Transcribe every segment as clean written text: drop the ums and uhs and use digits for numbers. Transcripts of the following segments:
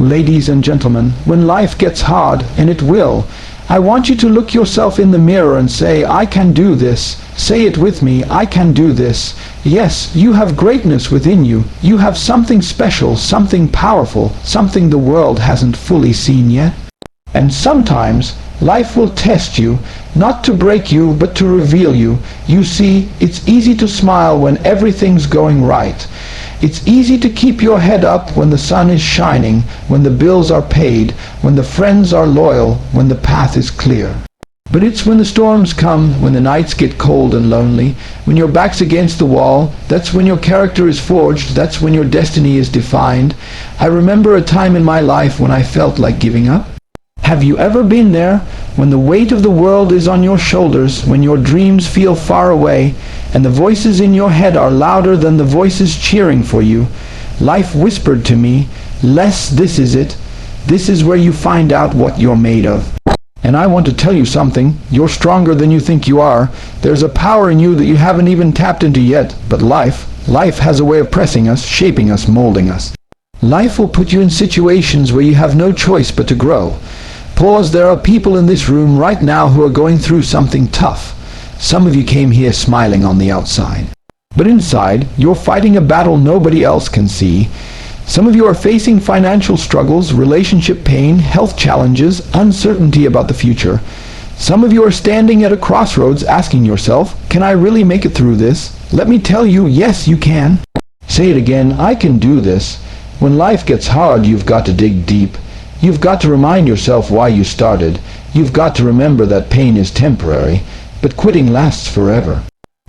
Ladies and gentlemen, when life gets hard, and it will, I want you to look yourself in the mirror and say, I can do this. Say it with me, I can do this. Yes, you have greatness within you. You have something special, something powerful, something the world hasn't fully seen yet. And sometimes, life will test you, not to break you, but to reveal you. You see, it's easy to smile when everything's going right. It's easy to keep your head up when the sun is shining, when the bills are paid, when the friends are loyal, when the path is clear. But it's when the storms come, when the nights get cold and lonely, when your back's against the wall, that's when your character is forged, that's when your destiny is defined. I remember a time in my life when I felt like giving up. Have you ever been there, when the weight of the world is on your shoulders, when your dreams feel far away, and the voices in your head are louder than the voices cheering for you? Life whispered to me, Les, this is it. This is where you find out what you're made of. And I want to tell you something. You're stronger than you think you are. There's a power in you that you haven't even tapped into yet. But life has a way of pressing us, shaping us, molding us. Life will put you in situations where you have no choice but to grow. Pause, there are people in this room right now who are going through something tough. Some of you came here smiling on the outside. But inside, you're fighting a battle nobody else can see. Some of you are facing financial struggles, relationship pain, health challenges, uncertainty about the future. Some of you are standing at a crossroads asking yourself, can I really make it through this? Let me tell you, yes, you can. Say it again, I can do this. When life gets hard, you've got to dig deep. You've got to remind yourself why you started. You've got to remember that pain is temporary, but quitting lasts forever.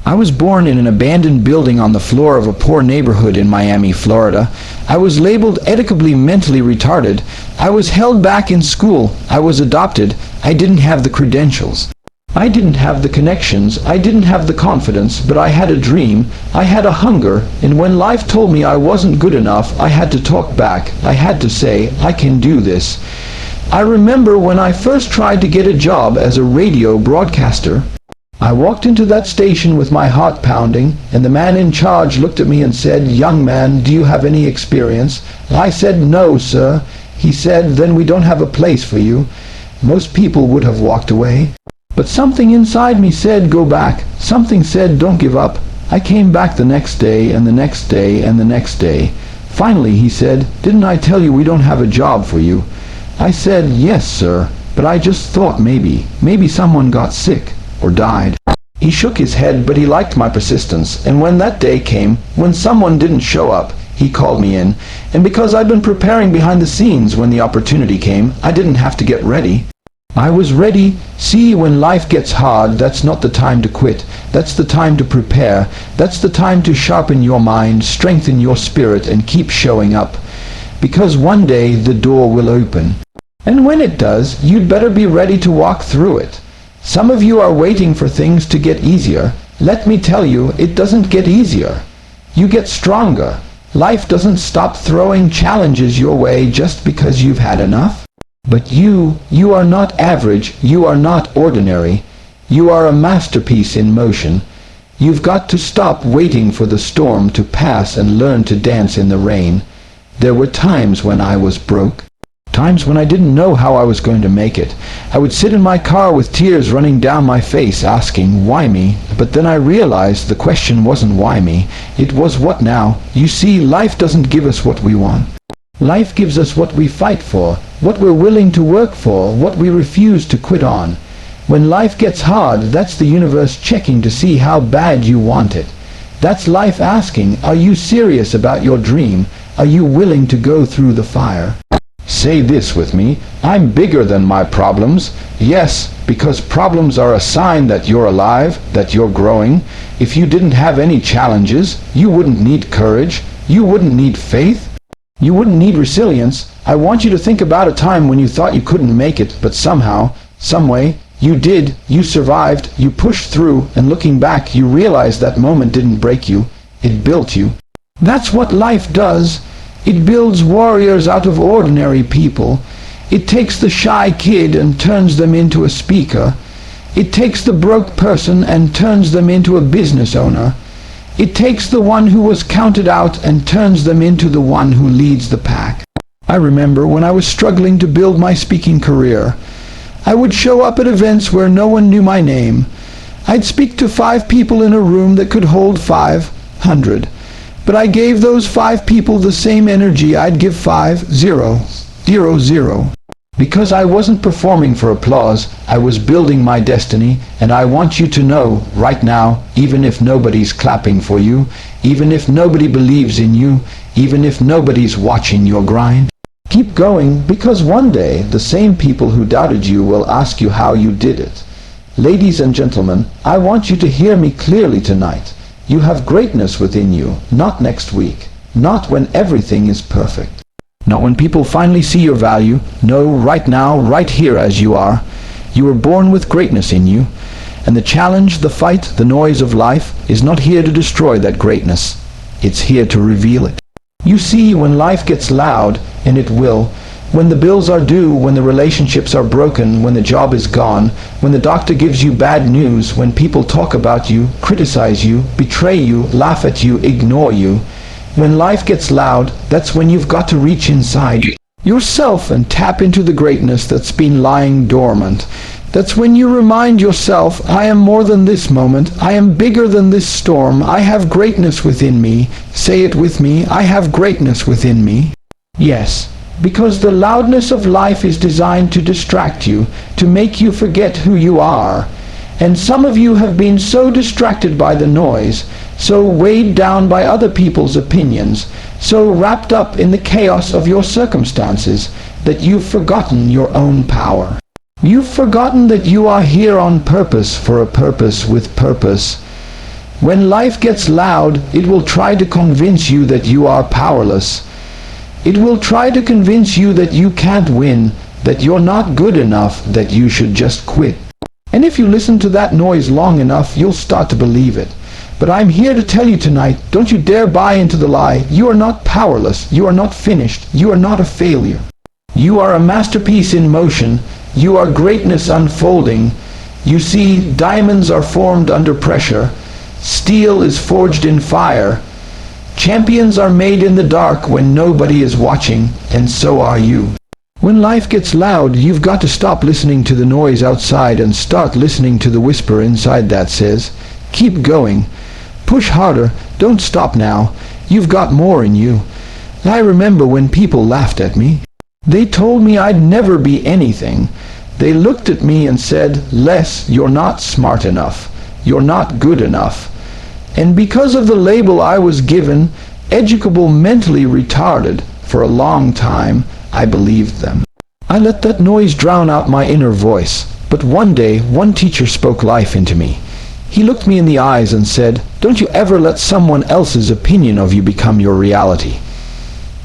I was born in an abandoned building on the floor of a poor neighborhood in Miami, Florida. I was labeled ethically mentally retarded. I was held back in school. I was adopted. I didn't have the credentials. I didn't have the connections. I didn't have the confidence, but I had a dream. I had a hunger, and when life told me I wasn't good enough, I had to talk back. I had to say, I can do this. I remember when I first tried to get a job as a radio broadcaster. I walked into that station with my heart pounding, and the man in charge looked at me and said, young man, do you have any experience? I said, no, sir. He said, then we don't have a place for you. Most people would have walked away. But something inside me said, go back. Something said, don't give up. I came back the next day, and the next day, and the next day. Finally, he said, didn't I tell you we don't have a job for you? I said, yes, sir, but I just thought maybe someone got sick or died. He shook his head, but he liked my persistence, and when that day came, when someone didn't show up, he called me in, and because I'd been preparing behind the scenes when the opportunity came, I didn't have to get ready. I was ready. See, when life gets hard, that's not the time to quit. That's the time to prepare. That's the time to sharpen your mind, strengthen your spirit, and keep showing up. Because one day the door will open. And when it does, you'd better be ready to walk through it. Some of you are waiting for things to get easier. Let me tell you, it doesn't get easier. You get stronger. Life doesn't stop throwing challenges your way just because you've had enough. But you are not average, you are not ordinary. You are a masterpiece in motion. You've got to stop waiting for the storm to pass and learn to dance in the rain. There were times when I was broke. Times when I didn't know how I was going to make it. I would sit in my car with tears running down my face asking, why me? But then I realized the question wasn't why me. It was what now? You see, life doesn't give us what we want. Life gives us what we fight for, what we're willing to work for, what we refuse to quit on. When life gets hard, that's the universe checking to see how bad you want it. That's life asking, are you serious about your dream? Are you willing to go through the fire? Say this with me, I'm bigger than my problems. Yes, because problems are a sign that you're alive, that you're growing. If you didn't have any challenges, you wouldn't need courage, you wouldn't need faith. You wouldn't need resilience. I want you to think about a time when you thought you couldn't make it, but somehow, someway, you did, you survived, you pushed through, and looking back, you realized that moment didn't break you, it built you. That's what life does. It builds warriors out of ordinary people. It takes the shy kid and turns them into a speaker. It takes the broke person and turns them into a business owner. It takes the one who was counted out and turns them into the one who leads the pack. I remember when I was struggling to build my speaking career. I would show up at events where no one knew my name. I'd speak to 5 people in a room that could hold 500. But I gave those 5 people the same energy I'd give 5,000. Because I wasn't performing for applause, I was building my destiny, and I want you to know, right now, even if nobody's clapping for you, even if nobody believes in you, even if nobody's watching your grind, keep going, because one day the same people who doubted you will ask you how you did it. Ladies and gentlemen, I want you to hear me clearly tonight. You have greatness within you, not next week, not when everything is perfect. Not when people finally see your value. No, right now, right here as you are. You were born with greatness in you, and the challenge, the fight, the noise of life is not here to destroy that greatness. It's here to reveal it. You see, when life gets loud, and it will, when the bills are due, when the relationships are broken, when the job is gone, when the doctor gives you bad news, when people talk about you, criticize you, betray you, laugh at you, ignore you, when life gets loud, that's when you've got to reach inside yourself and tap into the greatness that's been lying dormant. That's when you remind yourself, I am more than this moment, I am bigger than this storm, I have greatness within me. Say it with me, I have greatness within me. Yes, because the loudness of life is designed to distract you, to make you forget who you are. And some of you have been so distracted by the noise, so weighed down by other people's opinions, so wrapped up in the chaos of your circumstances, that you've forgotten your own power. You've forgotten that you are here on purpose, for a purpose with purpose. When life gets loud, it will try to convince you that you are powerless. It will try to convince you that you can't win, that you're not good enough, that you should just quit. And if you listen to that noise long enough, you'll start to believe it. But I'm here to tell you tonight, don't you dare buy into the lie. You are not powerless. You are not finished. You are not a failure. You are a masterpiece in motion. You are greatness unfolding. You see, diamonds are formed under pressure. Steel is forged in fire. Champions are made in the dark when nobody is watching, and so are you. When life gets loud, you've got to stop listening to the noise outside and start listening to the whisper inside that says, keep going. Push harder. Don't stop now. You've got more in you. I remember when people laughed at me. They told me I'd never be anything. They looked at me and said, Les, you're not smart enough. You're not good enough. And because of the label I was given, educable, mentally retarded, for a long time, I believed them. I let that noise drown out my inner voice. But one day, one teacher spoke life into me. He looked me in the eyes and said, don't you ever let someone else's opinion of you become your reality.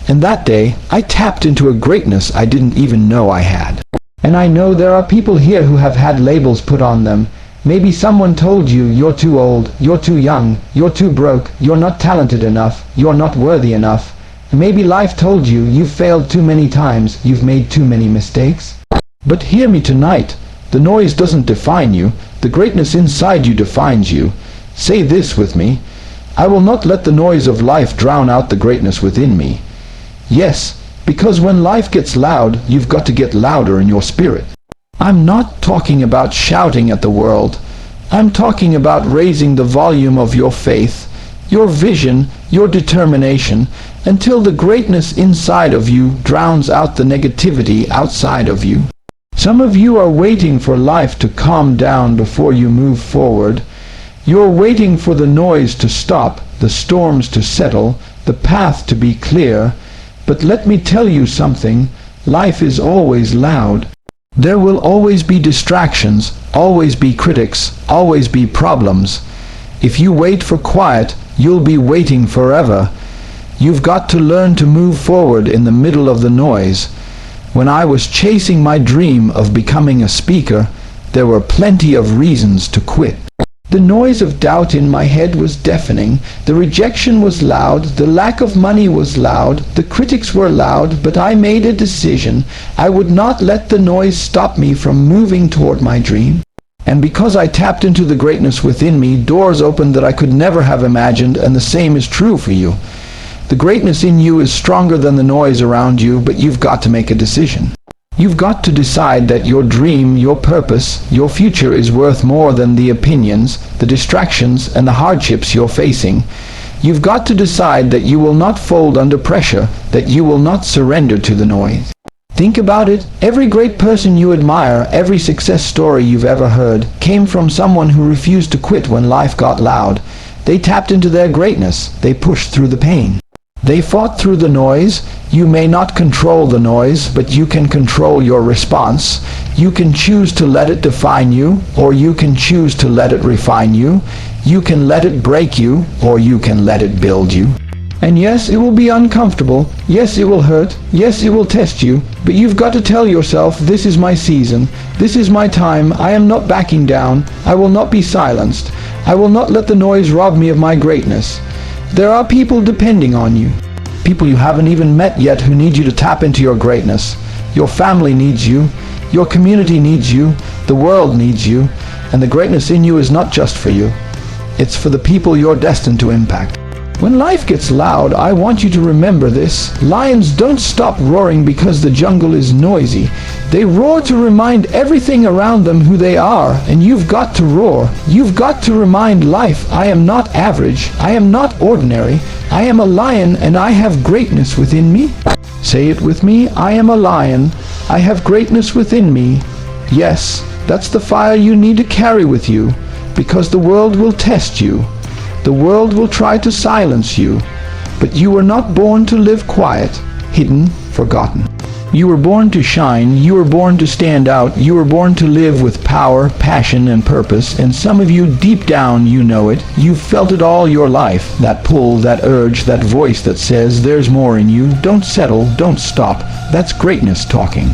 And that day, I tapped into a greatness I didn't even know I had. And I know there are people here who have had labels put on them. Maybe someone told you you're too old, you're too young, you're too broke, you're not talented enough, you're not worthy enough. Maybe life told you you've failed too many times, you've made too many mistakes. But hear me tonight. The noise doesn't define you. The greatness inside you defines you. Say this with me. I will not let the noise of life drown out the greatness within me. Yes, because when life gets loud, you've got to get louder in your spirit. I'm not talking about shouting at the world. I'm talking about raising the volume of your faith, your vision, your determination, until the greatness inside of you drowns out the negativity outside of you. Some of you are waiting for life to calm down before you move forward. You're waiting for the noise to stop, the storms to settle, the path to be clear. But let me tell you something, life is always loud. There will always be distractions, always be critics, always be problems. If you wait for quiet, you'll be waiting forever. You've got to learn to move forward in the middle of the noise. When I was chasing my dream of becoming a speaker, there were plenty of reasons to quit. The noise of doubt in my head was deafening, the rejection was loud, the lack of money was loud, the critics were loud, but I made a decision. I would not let the noise stop me from moving toward my dream. And because I tapped into the greatness within me, doors opened that I could never have imagined, and the same is true for you. The greatness in you is stronger than the noise around you, but you've got to make a decision. You've got to decide that your dream, your purpose, your future is worth more than the opinions, the distractions, and the hardships you're facing. You've got to decide that you will not fold under pressure, that you will not surrender to the noise. Think about it. Every great person you admire, every success story you've ever heard, came from someone who refused to quit when life got loud. They tapped into their greatness. They pushed through the pain. They fought through the noise. You may not control the noise, but you can control your response. You can choose to let it define you, or you can choose to let it refine you. You can let it break you, or you can let it build you. And yes, it will be uncomfortable. Yes, it will hurt. Yes, it will test you. But you've got to tell yourself, this is my season. This is my time. I am not backing down. I will not be silenced. I will not let the noise rob me of my greatness. There are people depending on you. People you haven't even met yet who need you to tap into your greatness. Your family needs you. Your community needs you. The world needs you. And the greatness in you is not just for you. It's for the people you're destined to impact. When life gets loud, I want you to remember this. Lions don't stop roaring because the jungle is noisy. They roar to remind everything around them who they are, and you've got to roar. You've got to remind life, I am not average. I am not ordinary. I am a lion, and I have greatness within me. Say it with me. I am a lion. I have greatness within me. Yes, that's the fire you need to carry with you, because the world will test you. The world will try to silence you, but you were not born to live quiet, hidden, forgotten. You were born to shine. You were born to stand out. You were born to live with power, passion, and purpose, and some of you, deep down, you know it. You've felt it all your life, that pull, that urge, that voice that says, there's more in you. Don't settle, don't stop. That's greatness talking.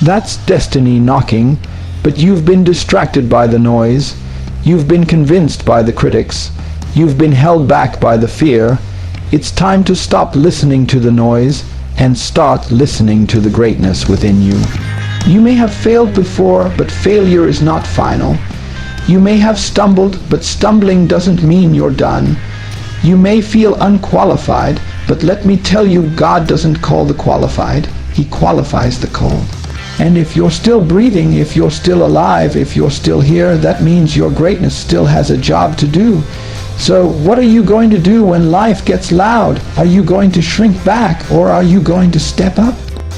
That's destiny knocking, but you've been distracted by the noise. You've been convinced by the critics. You've been held back by the fear. It's time to stop listening to the noise and start listening to the greatness within you. You may have failed before, but failure is not final. You may have stumbled, but stumbling doesn't mean you're done. You may feel unqualified, but let me tell you, God doesn't call the qualified. He qualifies the called. And if you're still breathing, if you're still alive, if you're still here, that means your greatness still has a job to do. So what are you going to do when life gets loud? Are you going to shrink back, or are you going to step up?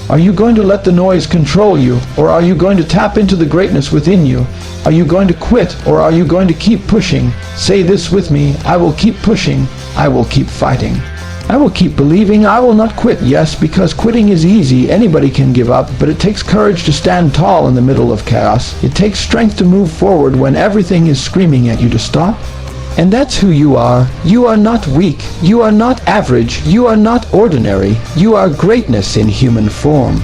Are you going to let the noise control you, or are you going to tap into the greatness within you? Are you going to quit, or are you going to keep pushing? Say this with me. I will keep pushing. I will keep fighting. I will keep believing. I will not quit. Yes, because quitting is easy. Anybody can give up, but it takes courage to stand tall in the middle of chaos. It takes strength to move forward when everything is screaming at you to stop. And that's who you are. You are not weak. You are not average. You are not ordinary. You are greatness in human form.